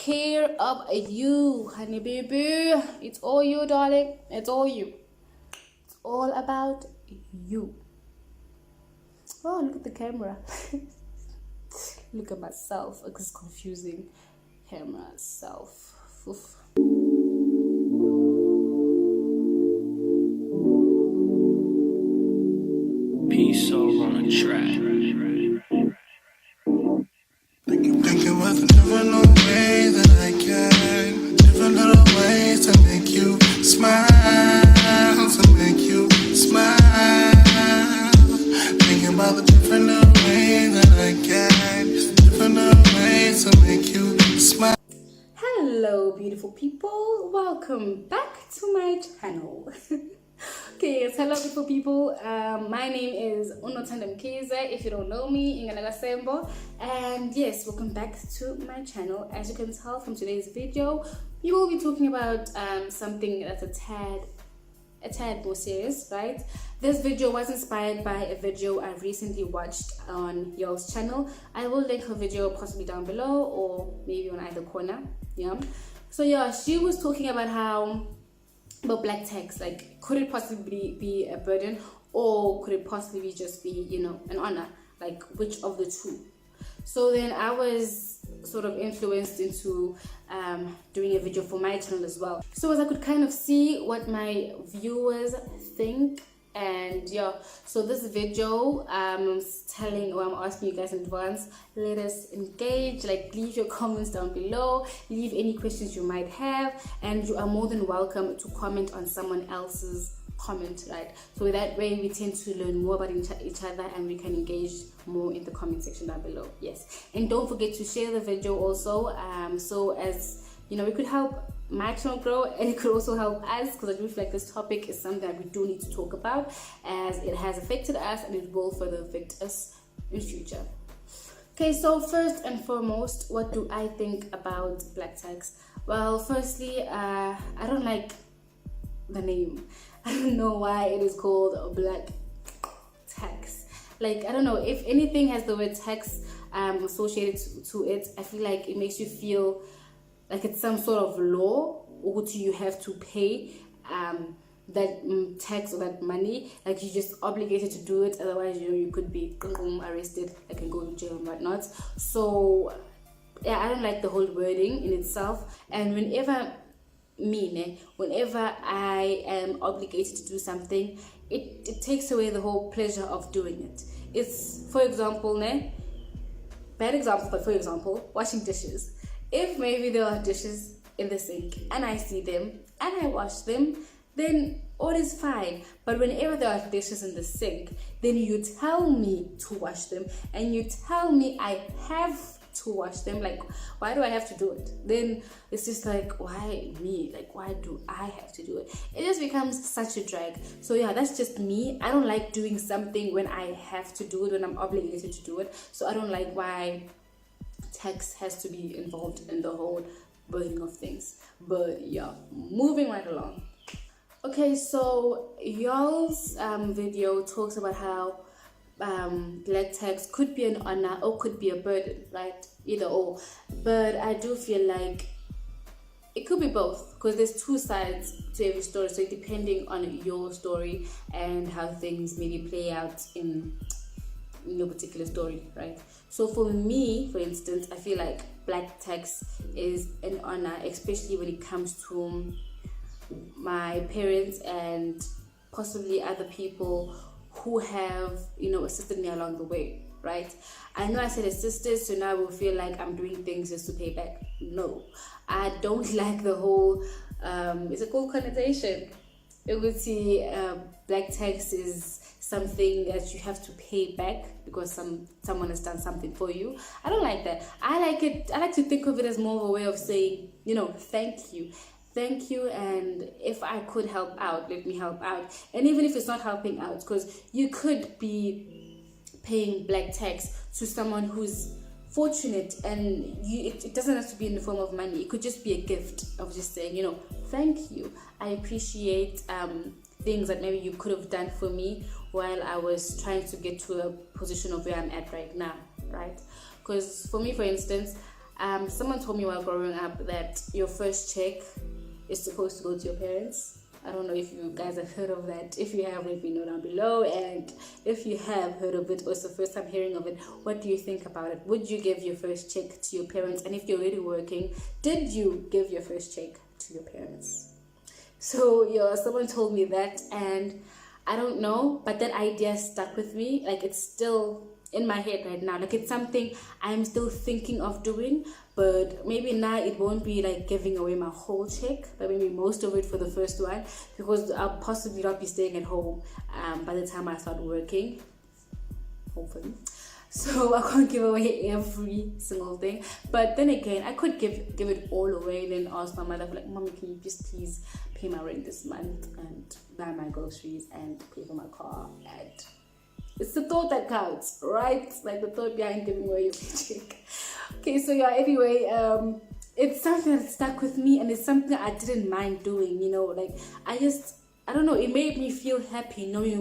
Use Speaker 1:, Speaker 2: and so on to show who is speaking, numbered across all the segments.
Speaker 1: care of you, honey baby. It's all you, darling. It's all you. It's all about you. Oh, look at the camera. Look at myself. It's confusing. Camera, self. Oof.
Speaker 2: Peace all on a track.
Speaker 3: Thinking about the different little ways that I can, different little ways to make you smile, to make you smile. Thinking about the different little ways that I can, different little ways to make you smile.
Speaker 1: Hello, beautiful people. Welcome back to my channel. Okay, yes, hello beautiful people. My name is Unotandam Kize. If you don't know me, Inganaga Sembo. And yes, welcome back to my channel. As you can tell from today's video, we will be talking about something that's a tad more serious, right? This video was inspired by a video I recently watched on Yolz Channel. I will link her video possibly down below or maybe on either corner. Yeah. So yeah, she was talking about black tax, like, could it possibly be a burden, or could it possibly just be, you know, an honor? Like, which of the two? So then I was sort of influenced into doing a video for my channel as well, so as I could kind of see what my viewers think. And yeah, so this video I'm asking you guys in advance, let us engage. Like, leave your comments down below, leave any questions you might have, and you are more than welcome to comment on someone else's comment, right? So that way we tend to learn more about each other and we can engage more in the comment section down below. Yes, and don't forget to share the video also, so as you know, we could help my channel grow, and it could also help us, because I do feel like this topic is something that we do need to talk about, as it has affected us and it will further affect us in future. Okay, so first and foremost, what do I think about black tax? Well, firstly, I don't like the name. I don't know why it is called black tax. Like, I don't know, if anything has the word tax associated to it, I feel like it makes you feel like it's some sort of law, or you have to pay that tax or that money, like you're just obligated to do it, otherwise you could be arrested, like, and go to jail and whatnot. So yeah, I don't like the whole wording in itself. And whenever I am obligated to do something, it takes away the whole pleasure of doing it. It's, for example, bad example, but for example, washing dishes. If maybe there are dishes in the sink and I see them and I wash them, then all is fine. But whenever there are dishes in the sink, then you tell me to wash them and you tell me I have to wash them. Like, why do I have to do it? Then it's just like, why me? Like, why do I have to do it? It just becomes such a drag. So yeah, that's just me. I don't like doing something when I have to do it, when I'm obligated to do it. So I don't like why tax has to be involved in the whole burning of things. But yeah, moving right along. Okay, so y'all's video talks about how black tax could be an honor or could be a burden, right? Either or. But I do feel like it could be both, because there's two sides to every story. So depending on your story and how things maybe play out in your particular story, right? So for me, for instance, I feel like black tax is an honor, especially when it comes to my parents and possibly other people who have, you know, assisted me along the way, right? I know I said assisted, so now I will feel like I'm doing things just to pay back. No, I don't like the whole it's a cool connotation. It would see black tax is something that you have to pay back because someone has done something for you. I don't like that. I like to think of it as more of a way of saying, you know, thank you, and if I could help out, let me help out. And even if it's not helping out, because you could be paying black tax to someone who's fortunate, and it doesn't have to be in the form of money. It could just be a gift of just saying, you know, thank you, I appreciate things that maybe you could have done for me while I was trying to get to a position of where I'm at right now, right? Because for me, for instance, Someone told me while growing up that your first check is supposed to go to your parents. I don't know if you guys have heard of that. If you have, let me know down below. And if you have heard of it or it's the first time hearing of it, what do you think about it? Would you give your first check to your parents? And if you're already working, did you give your first check to your parents? So yeah, someone told me that, and I don't know, but that idea stuck with me. Like, it's still in my head right now. Like, it's something I'm still thinking of doing, but maybe now it won't be like giving away my whole check, but maybe most of it for the first one, because I'll possibly not be staying at home by the time I start working, hopefully. So I can't give away every single thing. But then again, I could give it all away, then ask my mother, like, Mommy, can you just please pay my rent this month and buy my groceries and pay for my car? And it's the thought that counts, right? Like the thought behind giving away your paycheck. Okay, so yeah, anyway, it's something that stuck with me, and it's something I didn't mind doing, you know, like I don't know, it made me feel happy knowing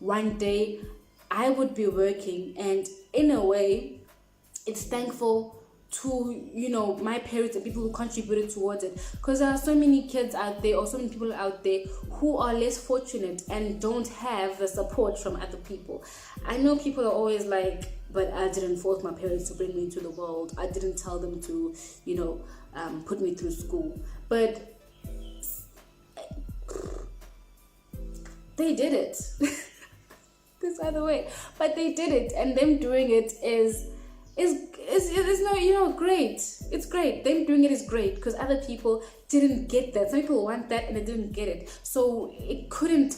Speaker 1: one day I would be working, and in a way, it's thankful to, you know, my parents and people who contributed towards it, because there are so many kids out there, or so many people out there who are less fortunate and don't have the support from other people. I know people are always like, but I didn't force my parents to bring me into the world, I didn't tell them to, you know, put me through school, but they did it. This other way, but they did it, and them doing it is no, you know, great. It's great. Them doing it is great, because other people didn't get that. Some people want that and they didn't get it, so it couldn't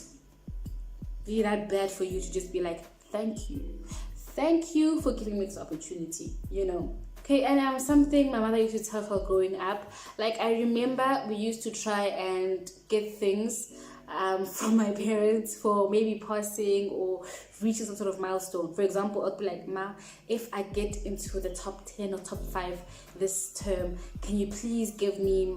Speaker 1: be that bad for you to just be like, thank you for giving me this opportunity, you know. Okay, and something my mother used to tell her growing up, like I remember we used to try and get things from my parents for maybe passing or reaching some sort of milestone. For example, I'd be like, Ma, if I get into the top 10 or top 5 this term, can you please give me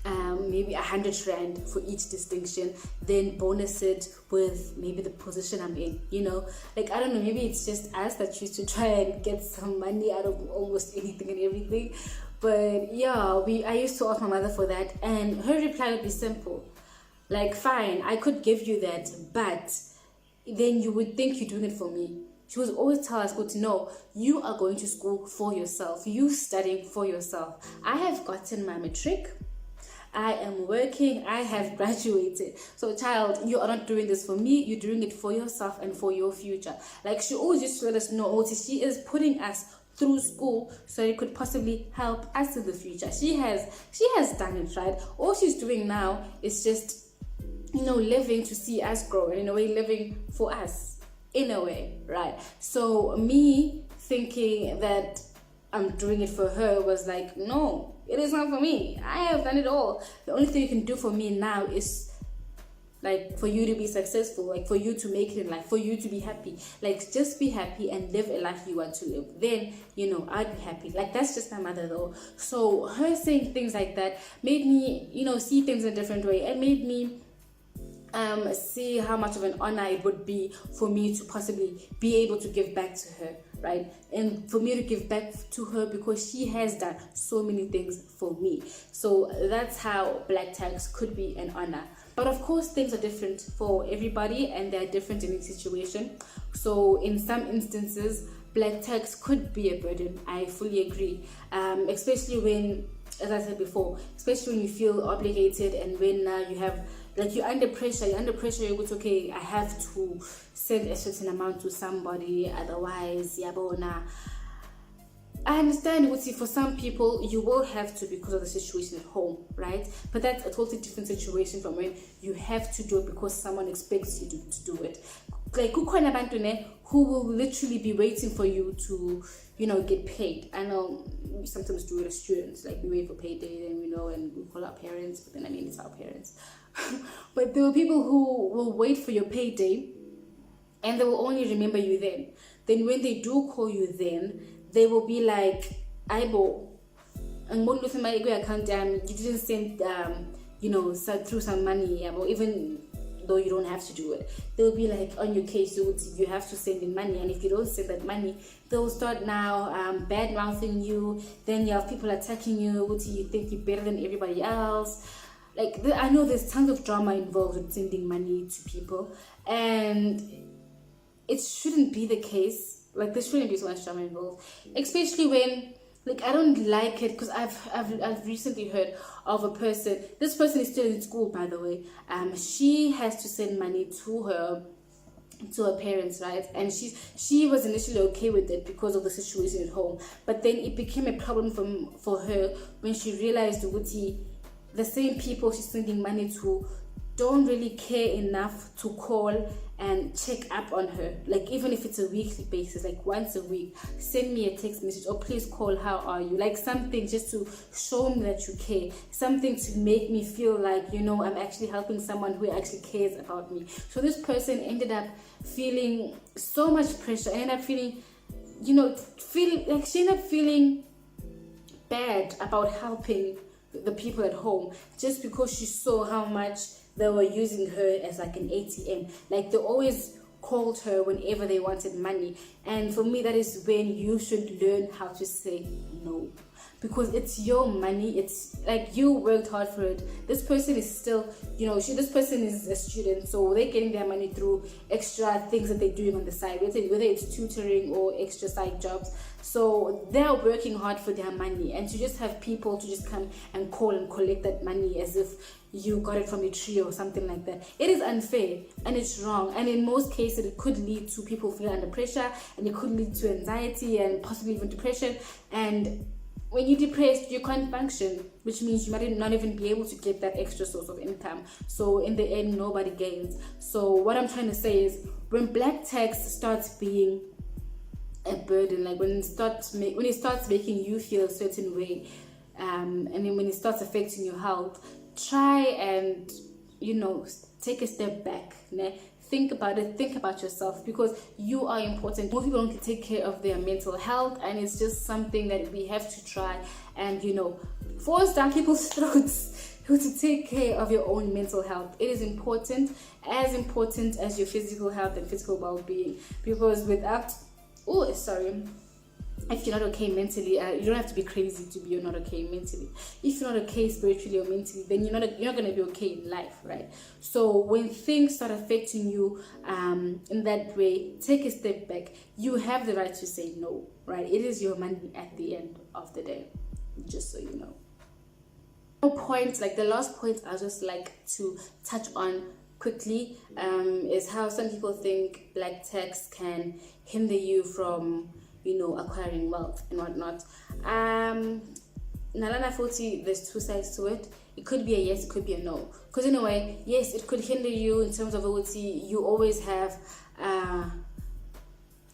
Speaker 1: maybe 100 rand for each distinction, then bonus it with maybe the position I'm in, you know. Like, I don't know, maybe it's just us that used to try and get some money out of almost anything and everything. But yeah, I used to ask my mother for that, and her reply would be simple. Like, fine, I could give you that, but then you would think you're doing it for me. She would always tell us, good to know, you are going to school for yourself. You studying for yourself. I have gotten my matric. I am working. I have graduated. So, child, you are not doing this for me. You're doing it for yourself and for your future. Like, she always used to let us know, she is putting us through school so it could possibly help us in the future. She has done it, right? All she's doing now is just, you know, living to see us grow, and in a way living for us, in a way, right? So me thinking that I'm doing it for her was like, no, it is not for me. I have done it all. The only thing you can do for me now is like for you to be successful, like for you to make it in life, for you to be happy. Like, just be happy and live a life you want to live. Then, you know, I'd be happy. Like, that's just my mother though. So her saying things like that made me, you know, see things in a different way. It made me see how much of an honor it would be for me to possibly be able to give back to her, right? And for me to give back to her, because she has done so many things for me. So that's how black tax could be an honor. But of course, things are different for everybody, and they're different in each situation. So in some instances, black tax could be a burden. I fully agree, especially when, as I said before, especially when you feel obligated, and when you have, like, you're under pressure, you're going to, okay, I have to send a certain amount to somebody, otherwise, yabona. I understand, for some people, you will have to because of the situation at home, right? But that's a totally different situation from when you have to do it because someone expects you to do it. Like, who will literally be waiting for you to, you know, get paid. I know we sometimes do it as students, like we wait for payday, and and we call our parents, but then I mean, it's our parents. But there were people who will wait for your payday, and they will only remember you then. Then when they do call you then, they will be like, Aibo, and what looking my account, you didn't send through some money, or even though you don't have to do it. They'll be like on your case, you have to send in money, and if you don't send that money, they'll start now bad mouthing you. Then you have people attacking you. You think you're better than everybody else. Like, I know there's tons of drama involved with sending money to people, and it shouldn't be the case. Like, there shouldn't be so much drama involved, especially when, like, I don't like it, because I've recently heard of a person. This person is still in school, by the way. She has to send money to her parents, right? And she was initially okay with it because of the situation at home, but then it became a problem for her when she realized the same people she's sending money to don't really care enough to call and check up on her. Like, even if it's a weekly basis, like once a week, send me a text message, or please call, how are you? Like, something just to show me that you care, something to make me feel like, I'm actually helping someone who actually cares about me. So this person ended up feeling so much pressure, ended up feeling, she ended up feeling bad about helping the people at home, just because she saw how much they were using her as like an ATM. Like, they always called her whenever they wanted money. And for me, that is when you should learn how to say no, because it's your money. It's like, you worked hard for it. This person is still, this person is a student, so they're getting their money through extra things that they're doing on the side, whether it's tutoring or extra side jobs. So they're working hard for their money, and to just have people to just come and call and collect that money as if you got it from a tree or something like that, it is unfair and it's wrong. And in most cases, it could lead to people feeling under pressure, and it could lead to anxiety and possibly even depression. And when you're depressed, you can't function, which means you might not even be able to get that extra source of income. So in the end, nobody gains. So what I'm trying to say is, when black tax starts being a burden, like when it starts making you feel a certain way, and then when it starts affecting your health, try and take a step back. Think about it, think about yourself, because you are important. Most people don't take care of their mental health, and it's just something that we have to try and force down people's throats to take care of your own mental health. It is important as your physical health and physical well-being, because if you're not okay mentally, you don't have to be crazy to be you're not okay mentally. If you're not okay spiritually or mentally, then you're not going to be okay in life, right? So when things start affecting you in that way, take a step back. You have the right to say no, right? It is your money at the end of the day, just so you know. The last point I'll just like to touch on quickly is how some people think black tax can hinder you from acquiring wealth and whatnot. Nalana 40, there's two sides to it. It could be a yes, it could be a no. Because in a way, yes, it could hinder you in terms of you always have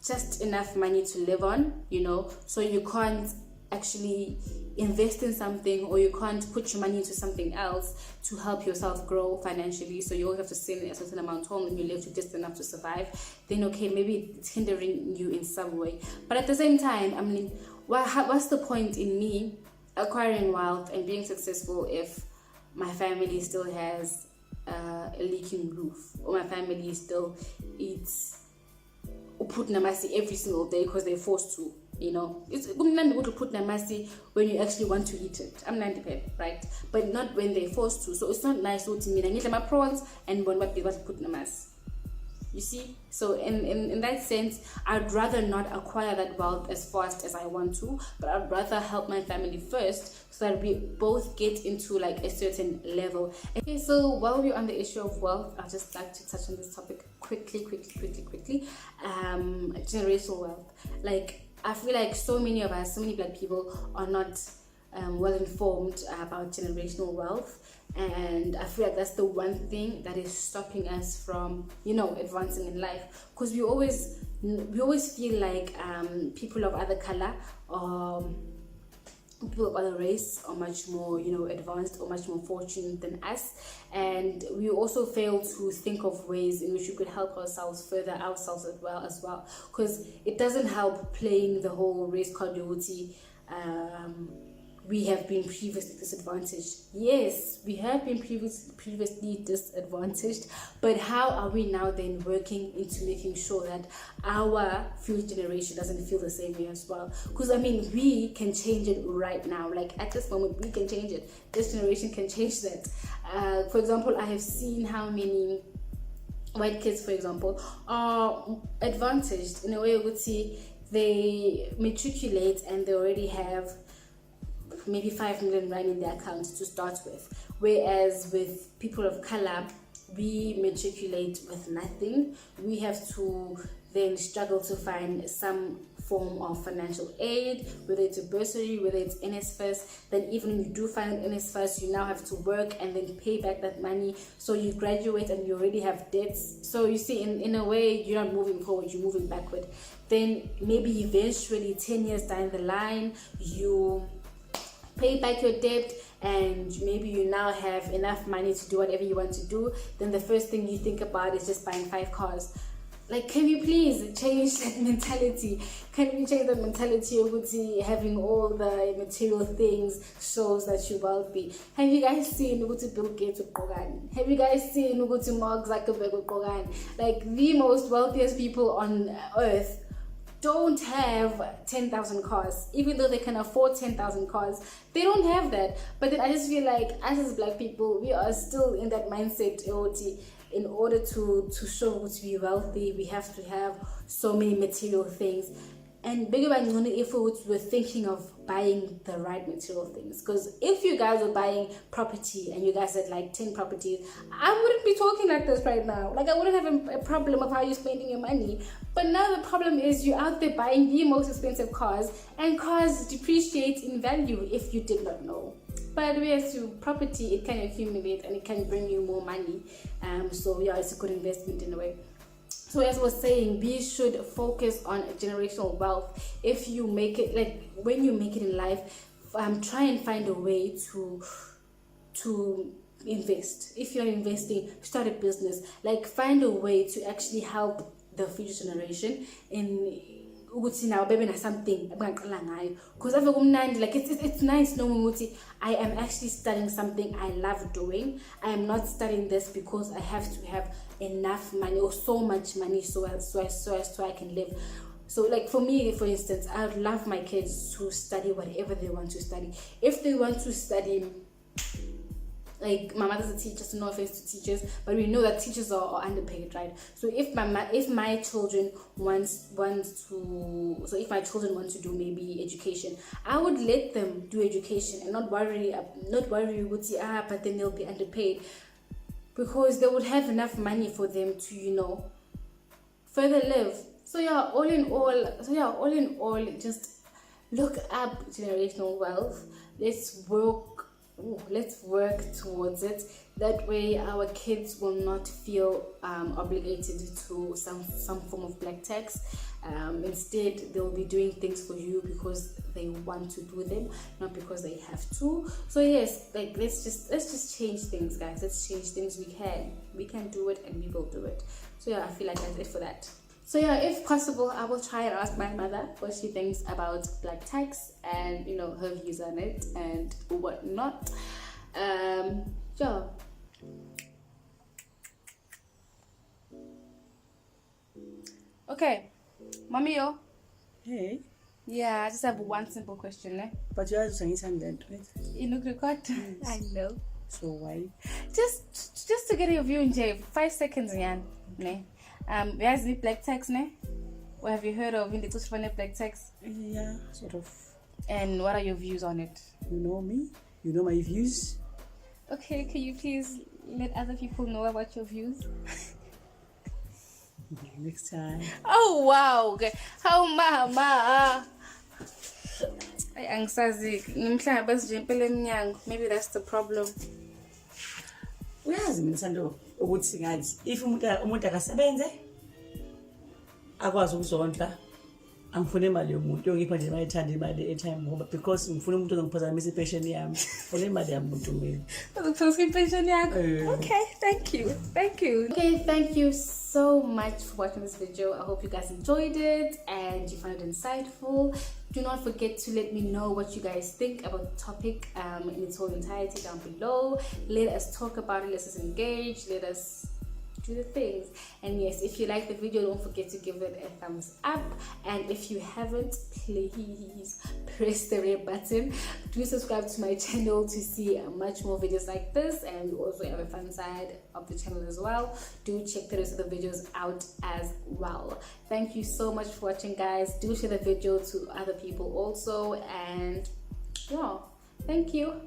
Speaker 1: just enough money to live on, so you can't actually invest in something, or you can't put your money into something else to help yourself grow financially. So you always have to send a certain amount home, and you live with just enough to survive. Then okay, maybe it's hindering you in some way. But at the same time, I mean, what's the point in me acquiring wealth and being successful if my family still has a leaking roof, or my family still eats put namasi every single day because they're forced to? It's good to put namasi when you actually want to eat it. I'm 90%, right? But not when they're forced to. So it's not nice to me. I need my prawns and when what put namasi. You see? So in that sense, I'd rather not acquire that wealth as fast as I want to, but I'd rather help my family first, so that we both get into like a certain level. Okay, so while we're on the issue of wealth, I'd just like to touch on this topic quickly. Generational wealth. Like, I feel like so many black people are not well informed about generational wealth, and I feel like that's the one thing that is stopping us from advancing in life, because we always feel like people of other color or people of other race are much more advanced or much more fortunate than us, and we also fail to think of ways in which we could help ourselves further ourselves as well, because it doesn't help playing the whole race card we have been previously disadvantaged. Yes, we have been previously disadvantaged, but how are we now then working into making sure that our future generation doesn't feel the same way as well? Because I mean, we can change it right now. Like at this moment, we can change it. This generation can change that. For example, I have seen how many white kids, for example, are advantaged in a way. You would see they matriculate and they already have maybe 5 million rand in their account to start with, whereas with people of color, we matriculate with nothing. We have to then struggle to find some form of financial aid, whether it's a bursary, whether it's NSFAS. Then even when you do find NSFAS, you now have to work and then pay back that money. So you graduate and you already have debts. So you see, in a way, you're not moving forward, you're moving backward. Then maybe eventually 10 years down the line, you pay back your debt and maybe you now have enough money to do whatever you want to do. Then the first thing you think about is just buying 5 cars. Like, can you please change that mentality? Can we change that mentality of having all the material things shows that you're wealthy? Have you guys seen Bill Gates with Kogan? Have you guys seen Mark Zuckerberg with Kogan? Like, the most wealthiest people on earth don't have 10,000 cars, even though they can afford 10,000 cars. They don't have that. But then I just feel like us as black people, we are still in that mindset. In order to show to be wealthy, we have to have so many material things. And bigger than if we're thinking of buying the right material things. Because if you guys were buying property and you guys had like 10 properties, I wouldn't be talking like this right now. Like, I wouldn't have a problem of how you're spending your money. But now the problem is you're out there buying the most expensive cars, and cars depreciate in value if you did not know. But whereas to property, it can accumulate and it can bring you more money. So yeah, it's a good investment in a way. So as I was saying, we should focus on generational wealth. If you make it, like when you make it in life, try and find a way to invest. If you're investing, start a business. Like, find a way to actually help the future generation in something, because like it's nice knowing I am actually studying something I love doing. I am not studying this because I have to have enough money or so much money so I can live. So like for me, for instance, I would love my kids to study whatever they want to study. If they want to study, like, my mother's a teacher, so no offense to teachers, but we know that teachers are underpaid, right? So if my children want to do maybe education, I would let them do education and not worry but then they'll be underpaid, because they would have enough money for them to further live. So yeah, all in all, just look up generational wealth. Let's work towards it. That way our kids will not feel obligated to some form of black tax. Instead, they'll be doing things for you because they want to do them, not because they have to. So yes, like let's just change things, guys. Let's change things. We can do it, and we will do it. So yeah, I feel like that's it for that. So yeah, if possible, I will try and ask my mother what she thinks about black tax and her views on it and whatnot. Yeah. Okay, mommy, yo.
Speaker 4: Hey.
Speaker 1: Yeah, I just have one simple question, eh?
Speaker 4: But you are saying something, right?
Speaker 1: You look record. Yes. I know.
Speaker 4: So why?
Speaker 1: Just to get your view in 5 seconds, Yan. Ne? Where's the black tax, ne? What have you heard of in the black tax?
Speaker 4: Yeah, sort of.
Speaker 1: And what are your views on it?
Speaker 4: You know me. You know my views.
Speaker 1: Okay, can you please let other people know about your views?
Speaker 4: Next time.
Speaker 1: Oh wow. Okay. How mama? Maybe that's the problem.
Speaker 4: Uyazi mina Sando ukuthi ngathi if umuntu akasebenze akwazi ukuzondla angifune imali yomuntu yongipha nje bayithanda imali airtime ngoba because ngifuna umuntu ongiphazamisa ipation yami ngifuna imali yamuntu mina.
Speaker 1: Okay, thank you. Okay, thank you so much for watching this video. I hope you guys enjoyed it and you found it insightful. Do not forget to let me know what you guys think about the topic in its whole entirety down below. Let us talk about it, let us engage, let us do the things. And yes, if you like the video, don't forget to give it a thumbs up, and if you haven't, please press the red button. Do subscribe to my channel to see much more videos like this, and we also have a fun side of the channel as well. Do check the rest of the videos out as well. Thank you so much for watching, guys. Do share the video to other people also, and yeah, thank you.